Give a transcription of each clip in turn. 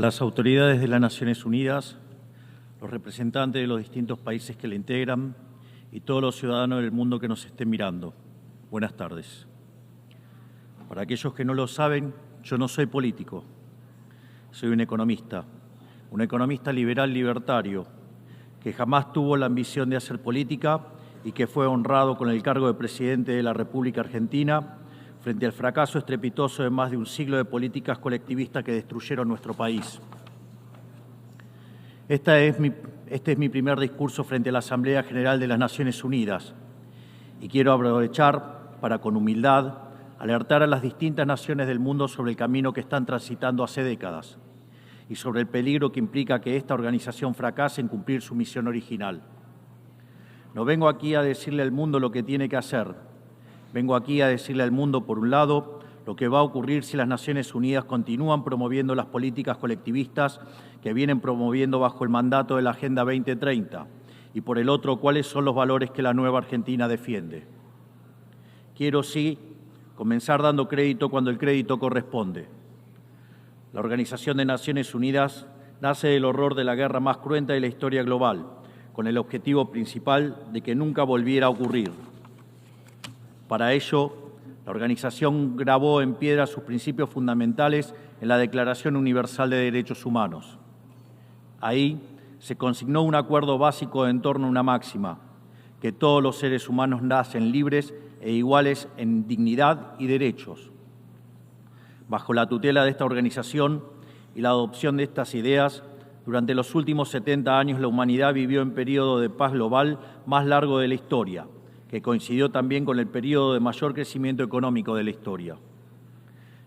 las autoridades de las Naciones Unidas, los representantes de los distintos países que la integran y todos los ciudadanos del mundo que nos estén mirando. Buenas tardes. Para aquellos que no lo saben, yo no soy político, soy un economista liberal libertario, que jamás tuvo la ambición de hacer política y que fue honrado con el cargo de presidente de la República Argentina frente al fracaso estrepitoso de más de un siglo de políticas colectivistas que destruyeron nuestro país. Este es mi primer discurso frente a la Asamblea General de las Naciones Unidas y quiero aprovechar para, con humildad, alertar a las distintas naciones del mundo sobre el camino que están transitando hace décadas y sobre el peligro que implica que esta organización fracase en cumplir su misión original. No vengo aquí a decirle al mundo lo que tiene que hacer. Vengo aquí a decirle al mundo, por un lado, lo que va a ocurrir si las Naciones Unidas continúan promoviendo las políticas colectivistas que vienen promoviendo bajo el mandato de la Agenda 2030, y por el otro, cuáles son los valores que la nueva Argentina defiende. Quiero, sí, comenzar dando crédito cuando el crédito corresponde. La Organización de Naciones Unidas nace del horror de la guerra más cruenta de la historia global, con el objetivo principal de que nunca volviera a ocurrir. Para ello, la organización grabó en piedra sus principios fundamentales en la Declaración Universal de Derechos Humanos. Ahí se consignó un acuerdo básico en torno a una máxima, que todos los seres humanos nacen libres e iguales en dignidad y derechos. Bajo la tutela de esta organización y la adopción de estas ideas, durante los últimos 70 años la humanidad vivió en periodo de paz global más largo de la historia, que coincidió también con el periodo de mayor crecimiento económico de la historia.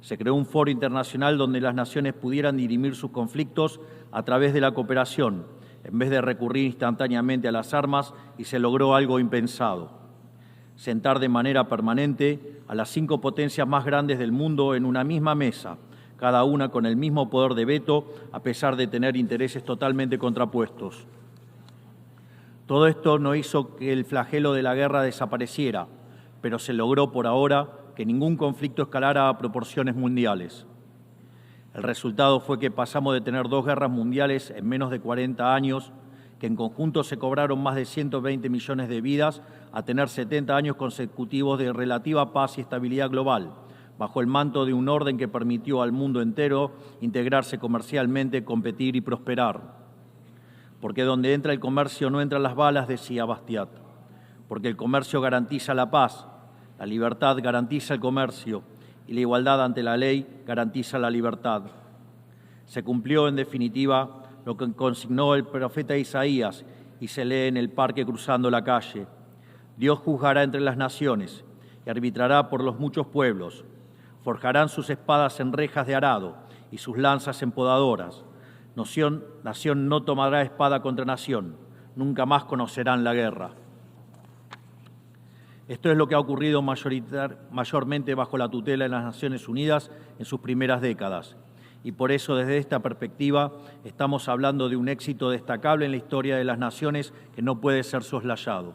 Se creó un foro internacional donde las naciones pudieran dirimir sus conflictos a través de la cooperación, en vez de recurrir instantáneamente a las armas, y se logró algo impensado: sentar de manera permanente a las 5 potencias más grandes del mundo en una misma mesa, cada una con el mismo poder de veto, a pesar de tener intereses totalmente contrapuestos. Todo esto no hizo que el flagelo de la guerra desapareciera, pero se logró por ahora que ningún conflicto escalara a proporciones mundiales. El resultado fue que pasamos de tener 2 guerras mundiales en menos de 40 años, que en conjunto se cobraron más de 120 millones de vidas, a tener 70 años consecutivos de relativa paz y estabilidad global, bajo el manto de un orden que permitió al mundo entero integrarse comercialmente, competir y prosperar. Porque donde entra el comercio no entran las balas, decía Bastiat. Porque el comercio garantiza la paz, la libertad garantiza el comercio y la igualdad ante la ley garantiza la libertad. Se cumplió, en definitiva, lo que consignó el profeta Isaías y se lee en el parque cruzando la calle. Dios juzgará entre las naciones y arbitrará por los muchos pueblos. Forjarán sus espadas en rejas de arado y sus lanzas en podadoras. Nación no tomará espada contra nación, nunca más conocerán la guerra. Esto es lo que ha ocurrido mayormente bajo la tutela de las Naciones Unidas en sus primeras décadas. Y por eso, desde esta perspectiva, estamos hablando de un éxito destacable en la historia de las naciones que no puede ser soslayado.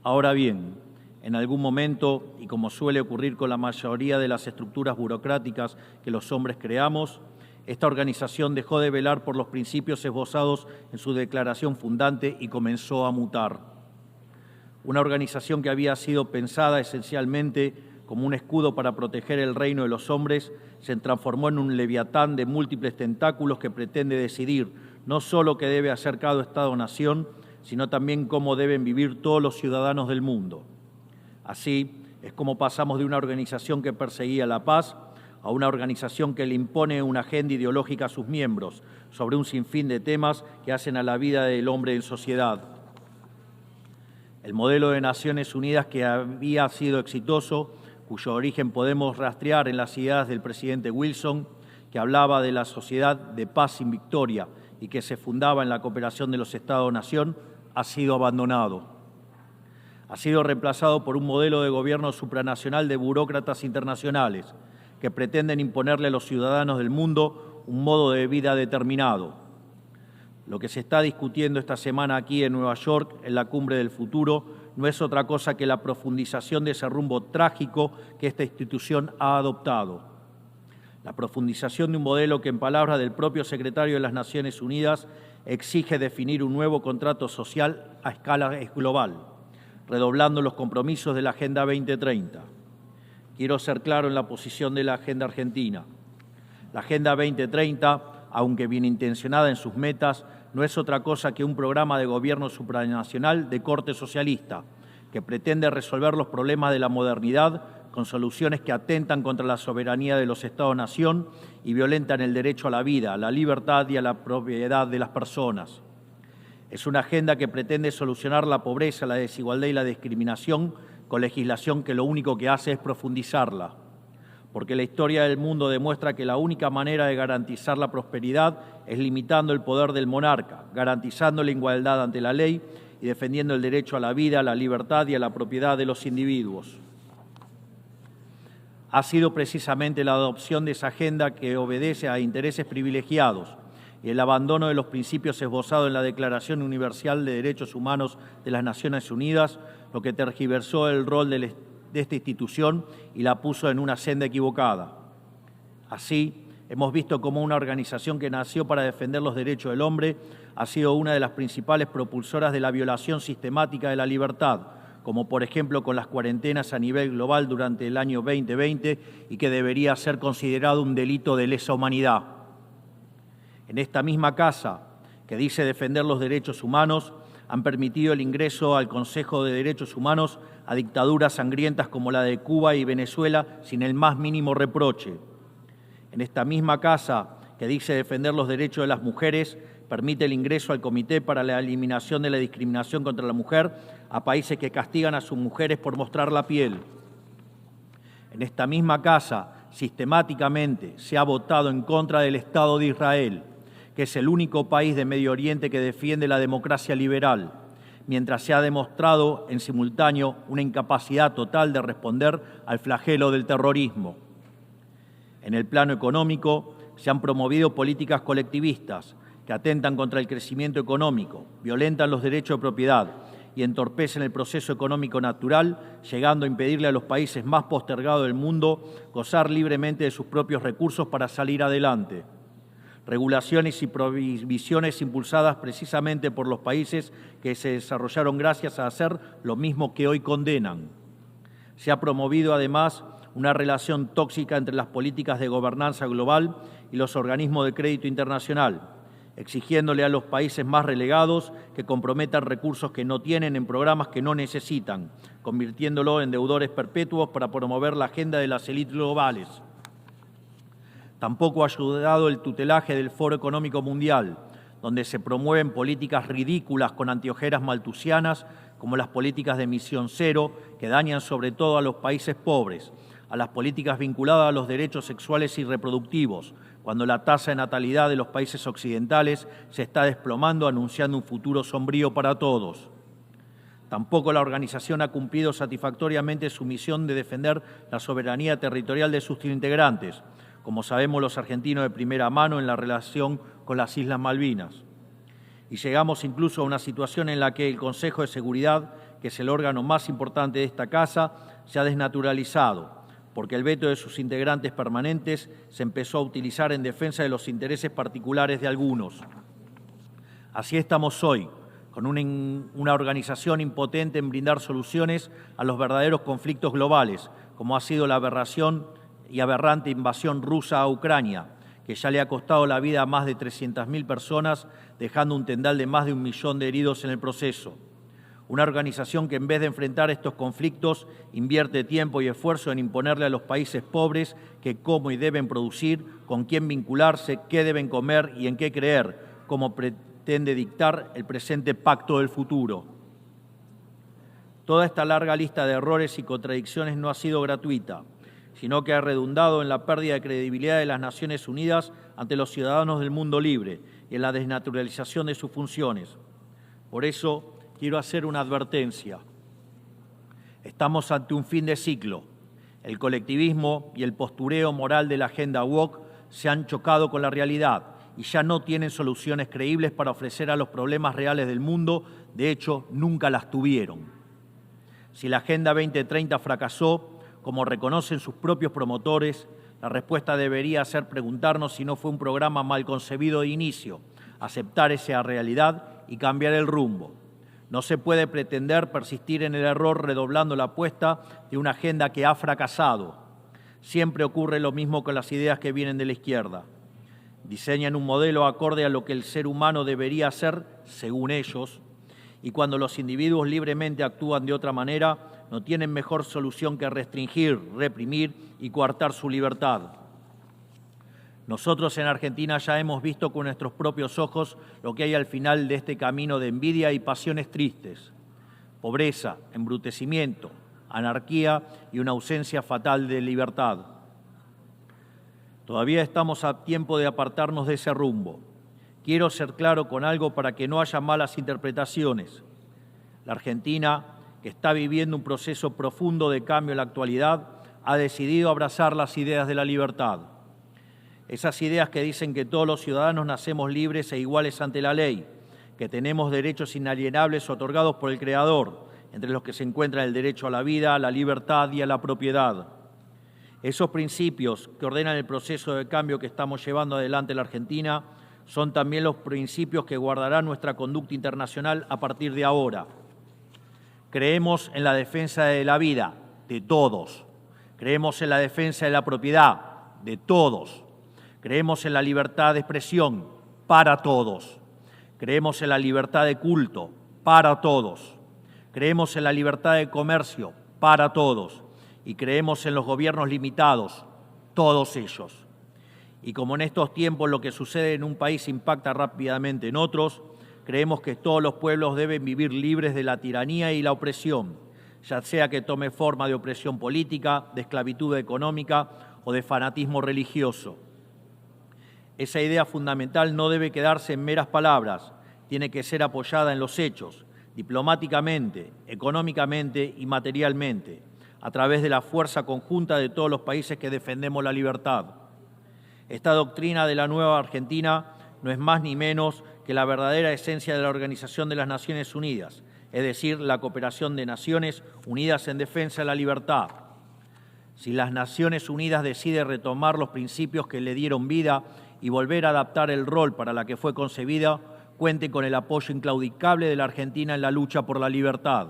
Ahora bien, en algún momento, y como suele ocurrir con la mayoría de las estructuras burocráticas que los hombres creamos, esta organización dejó de velar por los principios esbozados en su declaración fundante y comenzó a mutar. Una organización que había sido pensada esencialmente como un escudo para proteger el reino de los hombres se transformó en un leviatán de múltiples tentáculos que pretende decidir no solo qué debe hacer cada Estado-nación, sino también cómo deben vivir todos los ciudadanos del mundo. Así es como pasamos de una organización que perseguía la paz a una organización que le impone una agenda ideológica a sus miembros sobre un sinfín de temas que hacen a la vida del hombre en sociedad. El modelo de Naciones Unidas, que había sido exitoso, cuyo origen podemos rastrear en las ideas del presidente Wilson, que hablaba de la sociedad de paz sin victoria y que se fundaba en la cooperación de los Estados-nación, ha sido abandonado. Ha sido reemplazado por un modelo de gobierno supranacional de burócratas internacionales que pretenden imponerle a los ciudadanos del mundo un modo de vida determinado. Lo que se está discutiendo esta semana aquí en Nueva York, en la Cumbre del Futuro, no es otra cosa que la profundización de ese rumbo trágico que esta institución ha adoptado. La profundización de un modelo que, en palabras del propio secretario de las Naciones Unidas, exige definir un nuevo contrato social a escala global, redoblando los compromisos de la Agenda 2030. Quiero ser claro en la posición de la Agenda Argentina. La Agenda 2030, aunque bien intencionada en sus metas, no es otra cosa que un programa de gobierno supranacional de corte socialista, que pretende resolver los problemas de la modernidad con soluciones que atentan contra la soberanía de los Estados-nación y violentan el derecho a la vida, a la libertad y a la propiedad de las personas. Es una agenda que pretende solucionar la pobreza, la desigualdad y la discriminación con legislación que lo único que hace es profundizarla. Porque la historia del mundo demuestra que la única manera de garantizar la prosperidad es limitando el poder del monarca, garantizando la igualdad ante la ley y defendiendo el derecho a la vida, a la libertad y a la propiedad de los individuos. Ha sido precisamente la adopción de esa agenda que obedece a intereses privilegiados y el abandono de los principios esbozados en la Declaración Universal de Derechos Humanos de las Naciones Unidas lo que tergiversó el rol de esta institución y la puso en una senda equivocada. Así, hemos visto cómo una organización que nació para defender los derechos del hombre ha sido una de las principales propulsoras de la violación sistemática de la libertad, como por ejemplo con las cuarentenas a nivel global durante el año 2020 y que debería ser considerado un delito de lesa humanidad. En esta misma casa, que dice defender los derechos humanos, han permitido el ingreso al Consejo de Derechos Humanos a dictaduras sangrientas como la de Cuba y Venezuela sin el más mínimo reproche. En esta misma casa, que dice defender los derechos de las mujeres, permite el ingreso al Comité para la Eliminación de la Discriminación contra la Mujer a países que castigan a sus mujeres por mostrar la piel. En esta misma casa, sistemáticamente, se ha votado en contra del Estado de Israel, que es el único país de Medio Oriente que defiende la democracia liberal, mientras se ha demostrado en simultáneo una incapacidad total de responder al flagelo del terrorismo. En el plano económico, se han promovido políticas colectivistas que atentan contra el crecimiento económico, violentan los derechos de propiedad y entorpecen el proceso económico natural, llegando a impedirle a los países más postergados del mundo gozar libremente de sus propios recursos para salir adelante. Regulaciones y prohibiciones impulsadas precisamente por los países que se desarrollaron gracias a hacer lo mismo que hoy condenan. Se ha promovido además una relación tóxica entre las políticas de gobernanza global y los organismos de crédito internacional, exigiéndole a los países más relegados que comprometan recursos que no tienen en programas que no necesitan, convirtiéndolo en deudores perpetuos para promover la agenda de las élites globales. Tampoco ha ayudado el tutelaje del Foro Económico Mundial, donde se promueven políticas ridículas con anteojeras maltusianas, como las políticas de emisión cero, que dañan sobre todo a los países pobres, a las políticas vinculadas a los derechos sexuales y reproductivos, cuando la tasa de natalidad de los países occidentales se está desplomando, anunciando un futuro sombrío para todos. Tampoco la organización ha cumplido satisfactoriamente su misión de defender la soberanía territorial de sus integrantes, como sabemos los argentinos de primera mano en la relación con las Islas Malvinas. Y llegamos incluso a una situación en la que el Consejo de Seguridad, que es el órgano más importante de esta casa, se ha desnaturalizado, porque el veto de sus integrantes permanentes se empezó a utilizar en defensa de los intereses particulares de algunos. Así estamos hoy, con una organización impotente en brindar soluciones a los verdaderos conflictos globales, como ha sido la aberración y aberrante invasión rusa a Ucrania, que ya le ha costado la vida a más de 300.000 personas, dejando un tendal de más de 1 millón de heridos en el proceso. Una organización que en vez de enfrentar estos conflictos invierte tiempo y esfuerzo en imponerle a los países pobres qué, cómo y deben producir, con quién vincularse, qué deben comer y en qué creer, como pretende dictar el presente pacto del futuro. Toda esta larga lista de errores y contradicciones no ha sido gratuita, sino que ha redundado en la pérdida de credibilidad de las Naciones Unidas ante los ciudadanos del mundo libre y en la desnaturalización de sus funciones. Por eso, quiero hacer una advertencia. Estamos ante un fin de ciclo. El colectivismo y el postureo moral de la agenda woke se han chocado con la realidad y ya no tienen soluciones creíbles para ofrecer a los problemas reales del mundo. De hecho, nunca las tuvieron. Si la Agenda 2030 fracasó, como reconocen sus propios promotores, La respuesta debería ser preguntarnos si no fue un programa mal concebido de inicio, aceptar esa realidad y cambiar el rumbo. No se puede pretender persistir en el error redoblando la apuesta de una agenda que ha fracasado. Siempre ocurre lo mismo con las ideas que vienen de la izquierda. Diseñan un modelo acorde a lo que el ser humano debería ser, según ellos, y cuando los individuos libremente actúan de otra manera, no tienen mejor solución que restringir, reprimir y coartar su libertad. Nosotros en Argentina ya hemos visto con nuestros propios ojos lo que hay al final de este camino de envidia y pasiones tristes. Pobreza, embrutecimiento, anarquía y una ausencia fatal de libertad. Todavía estamos a tiempo de apartarnos de ese rumbo. Quiero ser claro con algo para que no haya malas interpretaciones. La Argentina, que está viviendo un proceso profundo de cambio en la actualidad, ha decidido abrazar las ideas de la libertad. Esas ideas que dicen que todos los ciudadanos nacemos libres e iguales ante la ley, que tenemos derechos inalienables otorgados por el Creador, entre los que se encuentran el derecho a la vida, a la libertad y a la propiedad. Esos principios que ordenan el proceso de cambio que estamos llevando adelante en la Argentina son también los principios que guardarán nuestra conducta internacional a partir de ahora. Creemos en la defensa de la vida de todos. Creemos en la defensa de la propiedad de todos. Creemos en la libertad de expresión para todos. Creemos en la libertad de culto para todos. Creemos en la libertad de comercio para todos. Y creemos en los gobiernos limitados, todos ellos. Y como en estos tiempos lo que sucede en un país impacta rápidamente en otros, creemos que todos los pueblos deben vivir libres de la tiranía y la opresión, ya sea que tome forma de opresión política, de esclavitud económica o de fanatismo religioso. Esa idea fundamental no debe quedarse en meras palabras, tiene que ser apoyada en los hechos, diplomáticamente, económicamente y materialmente, a través de la fuerza conjunta de todos los países que defendemos la libertad. Esta doctrina de la nueva Argentina no es más ni menos que la verdadera esencia de la Organización de las Naciones Unidas, es decir, la cooperación de Naciones Unidas en defensa de la libertad. Si las Naciones Unidas deciden retomar los principios que le dieron vida y volver a adaptar el rol para la que fue concebida, cuente con el apoyo inclaudicable de la Argentina en la lucha por la libertad.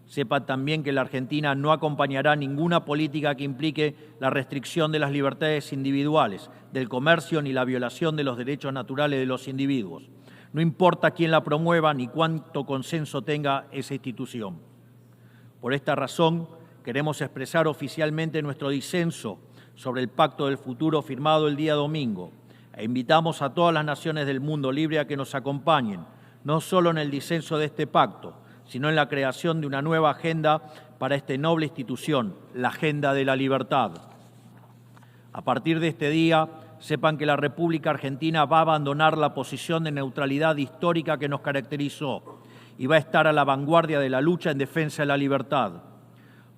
Sepa también que la Argentina no acompañará ninguna política que implique la restricción de las libertades individuales, del comercio ni la violación de los derechos naturales de los individuos. No importa quién la promueva ni cuánto consenso tenga esa institución. Por esta razón, queremos expresar oficialmente nuestro disenso sobre el Pacto del Futuro firmado el día domingo e invitamos a todas las naciones del mundo libre a que nos acompañen, no solo en el disenso de este pacto, sino en la creación de una nueva agenda para esta noble institución, la agenda de la libertad. A partir de este día, sepan que la República Argentina va a abandonar la posición de neutralidad histórica que nos caracterizó y va a estar a la vanguardia de la lucha en defensa de la libertad.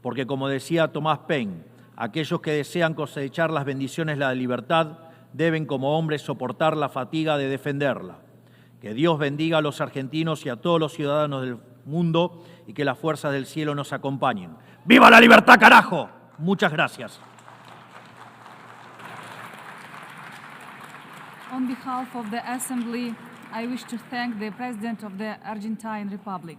Porque, como decía Thomas Paine, aquellos que desean cosechar las bendiciones de la libertad deben como hombres soportar la fatiga de defenderla. Que Dios bendiga a los argentinos y a todos los ciudadanos del mundo y que las fuerzas del cielo nos acompañen. ¡Viva la libertad, carajo! Muchas gracias. On behalf of the Assembly, I wish to thank the President of the Argentine Republic.